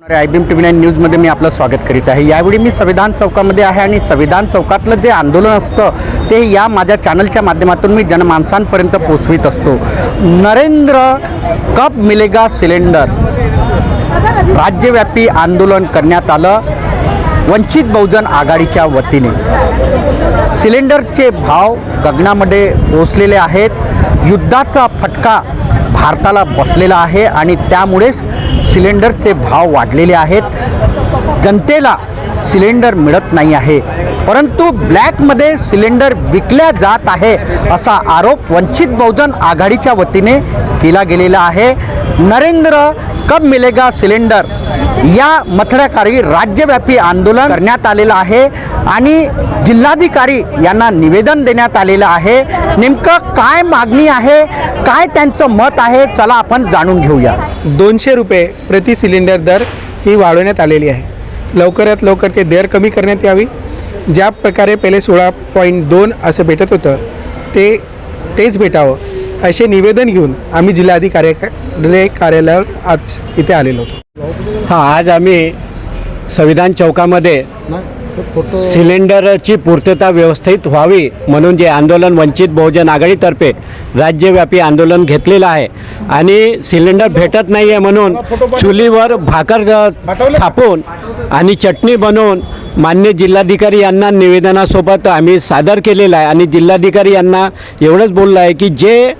IBM TV9 न्यूजमध्ये मी आपलं स्वागत करीत आहे। यावेळी मी संविधान चौकामध्ये आहे आणि संविधान चौकातलं जे आंदोलन असतं ते या माझ्या चॅनलच्या माध्यमातून मी जनमानसांपर्यंत पोहोचवित असतो। नरेंद्र कब मिलेगा सिलेंडर राज्यव्यापी आंदोलन करण्यात आलं वंचित बहुजन आघाडीच्या वतीने। सिलेंडरचे भाव गगनामध्ये पोहोचलेले आहेत। युद्धाचा फटका भारताला बसलेला आहे आणि त्यामुळेच सिलेंडरचे भाव वाढलेले आहेत। जनतेला सिलेंडर मिळत नाही आहे, परंतु ब्लॅकमध्ये सिलेंडर विकल्या जात आहे असा आरोप वंचित बहुजन आघाडीच्या वतीने केला गेलेला आहे। नरेंद्र कब मिलेगा सिलेंडर या मथळ्याखाली राज्यव्यापी आंदोलन करण्यात आलेलं आहे आणि जिल्हाधिकारी यांना निवेदन देण्यात आलेलं आहे। नेमकं काय मागणी आहे, काय त्यांचं मत आहे, चला आपण जाणून घेऊया। 200 रुपये प्रति सिलेंडर दर ही वाढवण्यात आलेली आहे। लवकरात लवकर ते दर कमी करण्यात यावी। ज्या प्रकारे पहिले 16.2 असं भेटत होतं तेच भेटावं असे निवेदन घेऊन आम्ही जिल्हाधिकारी कार्यालयावर आज इथे आलेलो होतो। हां, आज आम्ही संविधान चौकामध्ये सिलेंडरची पूर्तता व्यवस्थित व्हावी म्हणून जे आंदोलन वंचित बहुजन आघाडीतर्फे राज्यव्यापी आंदोलन घेतलेलं आहे आणि सिलेंडर भेटत नाही आहे म्हणून चुलीवर भाकर थापून आणि चटणी बनवून मान्य जिल्हाधिकारी यांना निवेदनासोबत आम्ही सादर केलेलं आहे आणि जिल्हाधिकारी यांना एवढंच बोललं आहे की जे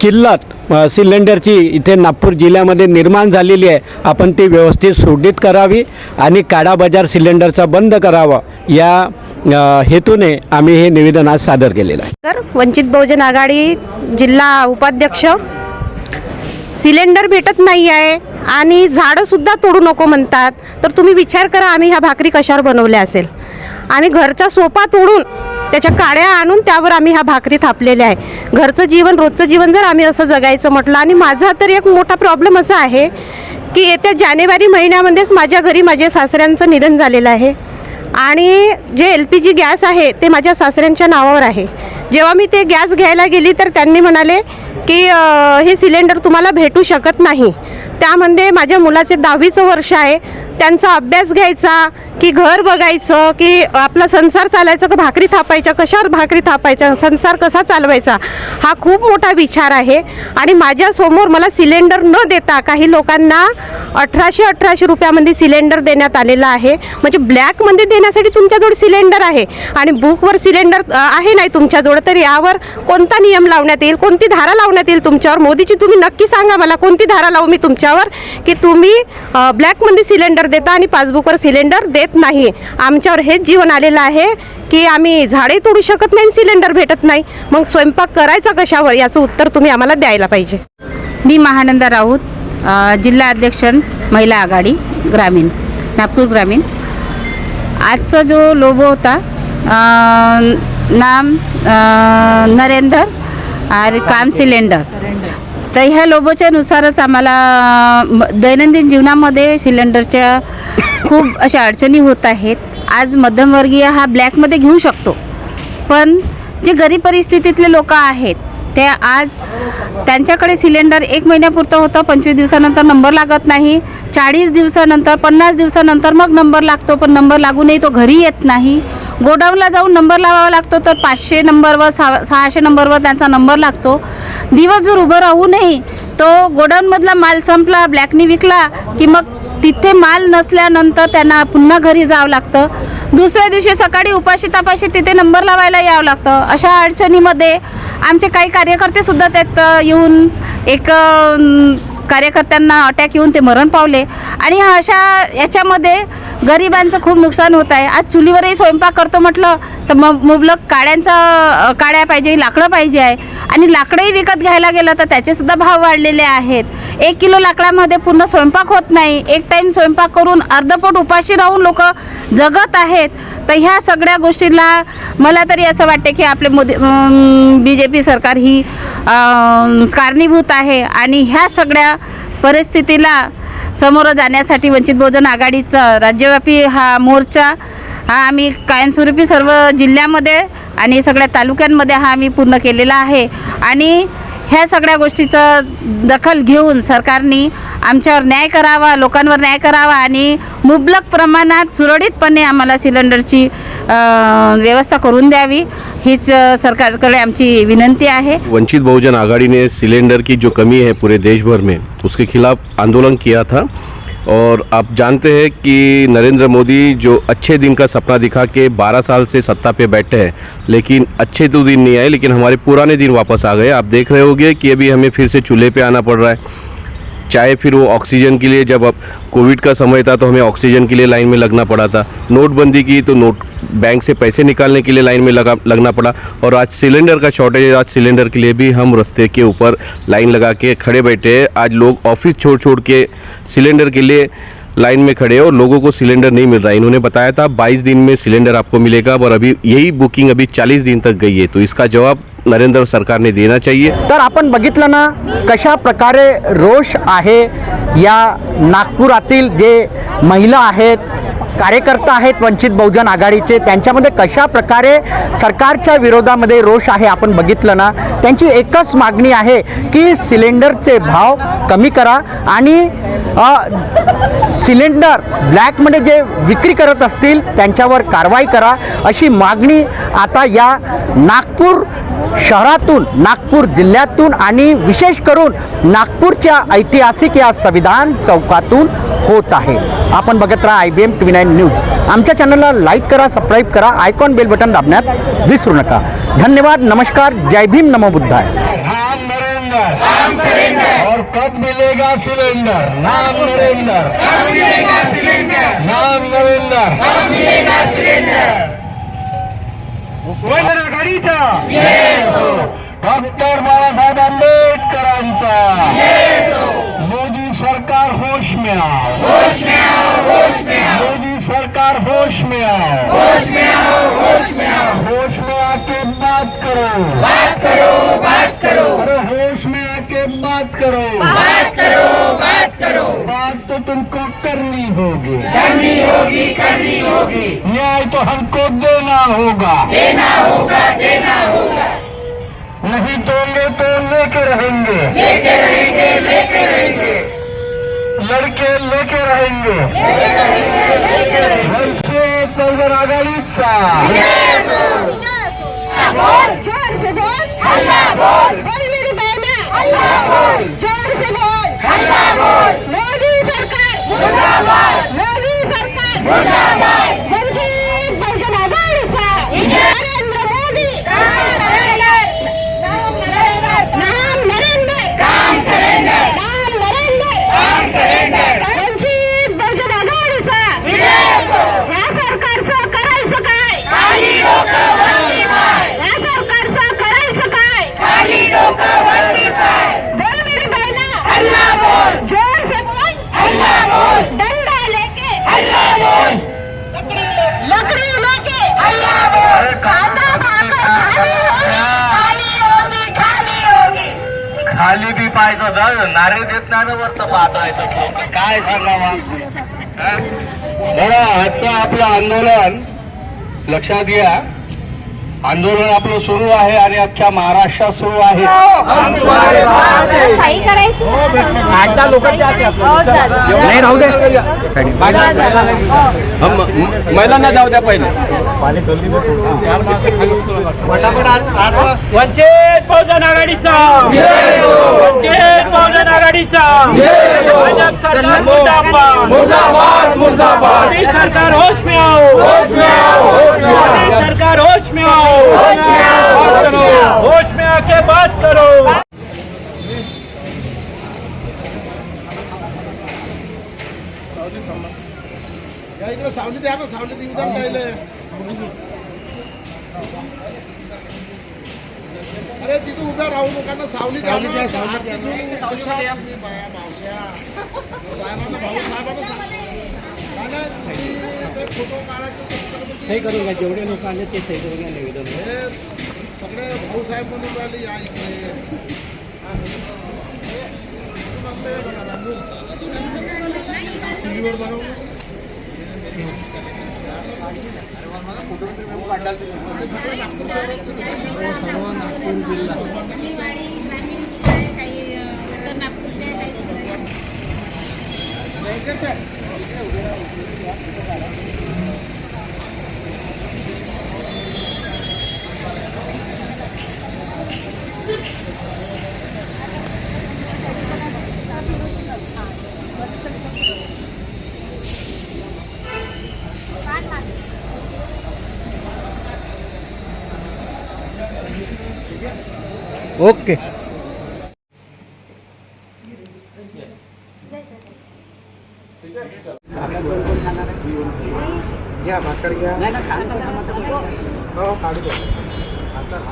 किल्लत सिलेंडरची इथे नागपूर जिल्ह्यामध्ये निर्माण झालेली आहे आपण ती व्यवस्थित सुरळीत करावी आणि काळा बाजार सिलेंडरचा बंद करावा या हेतूने आम्ही हे निवेदन आज सादर केलेलं आहे। तर वंचित बहुजन आघाडी जिल्हा उपाध्यक्ष सिलेंडर भेटत नाही आहे आणि झाडं सुद्धा तोडू नको म्हणतात, तर तुम्ही विचार करा आम्ही ह्या भाकरी कशावर बनवल्या असेल। आम्ही घरचा सोफा तोडून त्याच्या काड्या आणून त्यावर आम्ही ह्या भाकरी थापलेल्या आहे। घरचं जीवन रोजचं जीवन जर आम्ही असं जगायचं म्हटलं आणि माझा तर एक मोठा प्रॉब्लेम असा आहे की येत्या जानेवारी महिन्यामध्येच माझ्या घरी माझ्या सासऱ्यांचं निधन झालेलं आहे आणि जे LPG गॅस आहे ते माझ्या सासऱ्यांच्या नावावर आहे। जेव्हा मी ते गॅस घ्यायला गेली तर त्यांनी म्हणाले की हे सिलेंडर तुम्हाला भेटू शकत नाही। त्यामध्ये माझ्या मुलाचे 10वीचं वर्ष आहे, त्यांचा अभ्यास घ्यायचा की घर बघायचं की आपला संसार चालायचा का भाकरी थापायच्या, कशावर भाकरी थापायच्या, संसार कसा चालवायचा हा खूप मोठा विचार आहे। आणि माझ्यासमोर मला सिलेंडर न देता काही लोकांना 1800 रुपयामध्ये सिलेंडर देण्यात आलेला आहे। म्हणजे ब्लॅकमध्ये देण्यासाठी तुमच्याजवळ सिलेंडर आहे आणि बुकवर सिलेंडर आहे नाही तुमच्याजवळ, तर यावर कोणता नियम लावण्यात येईल, कोणती धारा लावण्यात येईल तुमच्यावर? मोदीची तुम्ही नक्की सांगा मला कोणती धारा लावू मी तुमच्यावर की तुम्ही ब्लॅकमध्ये सिलेंडर देता आणि पासबुकवर सिलेंडर देत नाही। आमच्यावर हेच जीवन आलेलं आहे की आम्ही झाडे तोडू शकत नाही, सिलेंडर भेटत नाही, मग स्वयंपाक करायचा कशावर याचं उत्तर तुम्ही आम्हाला द्यायला पाहिजे। मी महानंदा राऊत, जिल्हा अध्यक्ष महिला आघाडी ग्रामीण नागपूर ग्रामीण। आजचा जो लोगो होता नाम नरेंद्र और काम सिलेंडर, तर ह्या लोगोच्या नुसारच आम्हाला दैनंदिन जीवनामध्ये सिलेंडरच्या खूप अशा अडचणी होत आहेत। आज मध्यमवर्गीय हा ब्लॅकमध्ये घेऊ शकतो, पण जे गरीब परिस्थितीतले लोक आहेत ते आज त्यांच्याकडे सिलेंडर 1 महिन्यापुरतं होतं, 25 दिवसानंतर नंबर लागत नाही, 40 दिवसानंतर 50 दिवसानंतर मग नंबर लागतो, पण नंबर लागूनही तो घरी येत नाही। गोडाऊनला जाऊन नंबर लावावा लागतो, तर 500 नंबरवर 600 नंबरवर त्यांचा नंबर लागतो। दिवसभर उभं राहूनही तो गोडाऊनमधला माल संपला, ब्लॅकनी विकला की मग तिथे माल नसल्यानंतर त्यांना पुन्हा घरी जावं लागतं। दुसऱ्या दिवशी सकाळी उपाशी तापाशी तिथे नंबर लावायला यावं लागतं। अशा अडचणीमध्ये आमचे काही कार्यकर्तेसुद्धा त्यात येऊन एक कार्यकर्त्यांना अटॅक येऊन ते मरण पावले आणि अशा याच्यामध्ये गरिबांचं खूप नुकसान होत आहे। आज चुलीवरही स्वयंपाक करतो म्हटलं तर मग मुबलक काड्या पाहिजे, लाकडं पाहिजे आहे आणि लाकडंही विकत घ्यायला गेलं तर त्याचेसुद्धा भाव वाढलेले आहेत। 1 किलो लाकडामध्ये पूर्ण स्वयंपाक होत नाही, एक टाईम स्वयंपाक करून अर्धपोट उपाशी राहून लोक जगत आहेत। तर ह्या सगळ्या गोष्टीला मला तरी असं वाटते की आपले BJP सरकार ही कारणीभूत आहे आणि ह्या सगळ्या परिस्थितीला समोर जाण्यासाठी वंचित बहुजन आघाडीचा राज्यव्यापी हा मोर्चा हा आम्ही कायमस्वरूपी सर्व जिल्ह्यामध्ये आणि सगळ्या तालुक्यांमध्ये हा आम्ही पूर्ण केलेला आहे आणि ह्या सगळ्या गोष्टीचं दखल घेऊन सरकारने आमच्यावर न्याय करावा, लोकांवर न्याय करावा आणि मुबलक प्रमाणात सुरळीतपणे आम्हाला सिलेंडरची व्यवस्था करून द्यावी हीच सरकारकडे आमची विनंती आहे। वंचित बहुजन आघाड़ी ने सिलेंडर की जो कमी है पूरे देश भर में उसके खिलाफ आंदोलन किया था और आप जानते हैं कि नरेंद्र मोदी जो अच्छे दिन का सपना दिखा के 12 साल से सत्ता पे बैठे हैं, लेकिन अच्छे तो दिन नहीं आए, लेकिन हमारे पुराने दिन वापस आ गए। आप देख रहे होंगे कि अभी हमें फिर से चूल्हे पे आना पड़ रहा है, चाहे फिर वो ऑक्सीजन के लिए, जब अब कोविड का समय था तो हमें ऑक्सीजन के लिए लाइन में लगना पड़ा था, नोटबंदी की तो नोट बैंक से पैसे निकालने के लिए लाइन में लगना पड़ा, और आज सिलेंडर का शॉर्टेज है। आज सिलेंडर के लिए भी हम रास्ते के ऊपर लाइन लगा के खड़े बैठे हैं। आज लोग ऑफिस छोड़ के सिलेंडर के लिए लाइन में खड़े हैं और लोगों को सिलेंडर नहीं मिल रहा है। इन्होंने बताया था 22 दिन में सिलेंडर आपको मिलेगा, और अभी यही बुकिंग अभी 40 दिन तक गई है। तो इसका जवाब नरेंद्र सरकार ने देना चाहिए। तर आपण बघितलं ना कशा प्रकारे रोष आहे या नागपुरातील जे महिला आहेत, कार्यकर्ता आहेत वंचित बहुजन आघाडीचे, त्यांच्यामध्ये कशा प्रकारे सरकारच्या विरोधामध्ये रोष आहे आपण बघितलं ना। त्यांची एकच मागणी आहे की सिलेंडरचे भाव कमी करा आणि सिलेंडर ब्लॅकमध्ये जे विक्री करत असतील त्यांच्यावर कारवाई करा, अशी मागणी आता या नागपूर शहरातून, नागपूर जिल्ह्यातून आणि विशेष करून नागपूरच्या ऐतिहासिक या संविधान चौकातून होत आहे। आपण बघत राहा IBM TV9 न्यूज। आमच्या चॅनलला लाईक करा, सबस्क्राईब करा, आयकॉन बेल बटन दाबण्यात विसरू नका। धन्यवाद, नमस्कार, जय भीम, नमो बुद्धाय। नाम नरेंद्र, और कब मिलेगा सिलेंडर? नाम नरेंद्र, कब मिलेगा सिलेंडर? नाम नरेंद्र, कब मिलेगा सिलेंडर? बहुजन आघाडीचा डॉक्टर बाळासाहेब आंबेडकरांचा मोदी सरकार होश में आओ, होश में आओ, होश में आओ, मोदी सरकार होश में आओ, होश में आओ, होश में आओ, होश में आके बात करो, बात करो, बात करो, अरे होश में आके बात करो, बात करो, बात करो, बात तो तुमको करनी होगी, करनी होगी, करनी होगी, न्याय तो हमको देना होगा, देना होगा, देना होगा, नहीं दोगे तो लेके रहेंगे, लेके रहेंगे, लेके रहेंगे, लड़के लेके रहेंगे, लेके रहेंगे, लेके रहेंगे, वंचित बहुजन आघाडीचा बोल, जोर से बोल, अल्लाह बोल, बोल मेरी बहना, अल्लाह बोल, जोर से बोल, अल्लाह बोल, मोदी सरकार मुर्दाबाद, मोदी सरकार मुर्दाबाद, वंचित बहुजन आघाडीचा नरेंद्र मोदी, नाम नरेंद्र, काम सरेंडर, नाम नरेंद्र, काम सरेंडर, वंचित बहुजन आघाडीचा या सरकारचं करायचं काय? खाली डोकं वरती पाय, या सरकारचं करायचं काय? खाली डोकं वरती पाय, बोल मेरी बहना, अल्लाह बोल, जोर से बोल, अल्लाह बोल, डंडा लेके, अल्लाह बोल, लकड़ी लेके, अल्लाह बोल, खाता खाकर खाली होगी, खाली होगी, खाली बी पाहायचं तर नारे देत नाही ना, वरतं पाहता येतं लोक, काय सांगावा? बरं, आजचं आपलं आंदोलन लक्षात घ्या, आंदोलन आपलं सुरू आहे आणि अख्ख्या महाराष्ट्रात सुरू आहे। सही करायची नाही राहू दे, महिलांना जाऊ द्या पहिले। वंचित बहुजन आघाडीचा, वंचित बहुजन आघाडीचा, भाजप सरकार मुर्दाबाद, मुर्दाबाद, मुर्दाबाद, मोदी सरकार होश में आओ, होश में आओ, मोदी सरकार होश में आओ, होश में आओ, होश में आके बात करो। इकडे सावली द्या ना, सावली देऊ द्या पहिले। अरे तिथे उभ्या राहू नका ना, सावली द्या ना, आरती घेऊन कशा तुम्ही बाया मावश्या साहेबांना, भाऊ साहेबांना सांगा ना, तुम्ही फोटो काढायचे सही करून घ्या, जेवढे लोक आले ते सही करून घ्या निवेदन। हे सगळे भाऊ साहेब म्हणून राहिले या इकडे। टीव्हीवर बनवलं नागपूर जिल्हा ओके. घ्या भाकर घ्या. हो काढू द्या.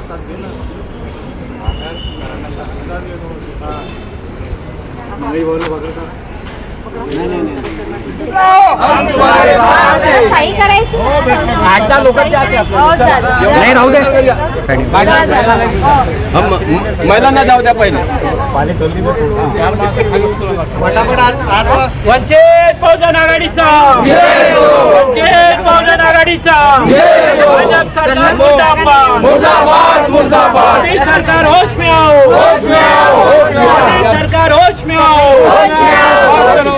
नाही राहू दे. हम महिलांना जाऊ द्या पहिले. वंचित बहुजन आघाडीचा वंचित बहुजन आघाडीचा भाजप सरकार मुर्दाबाद मोदी सरकार होश में आओ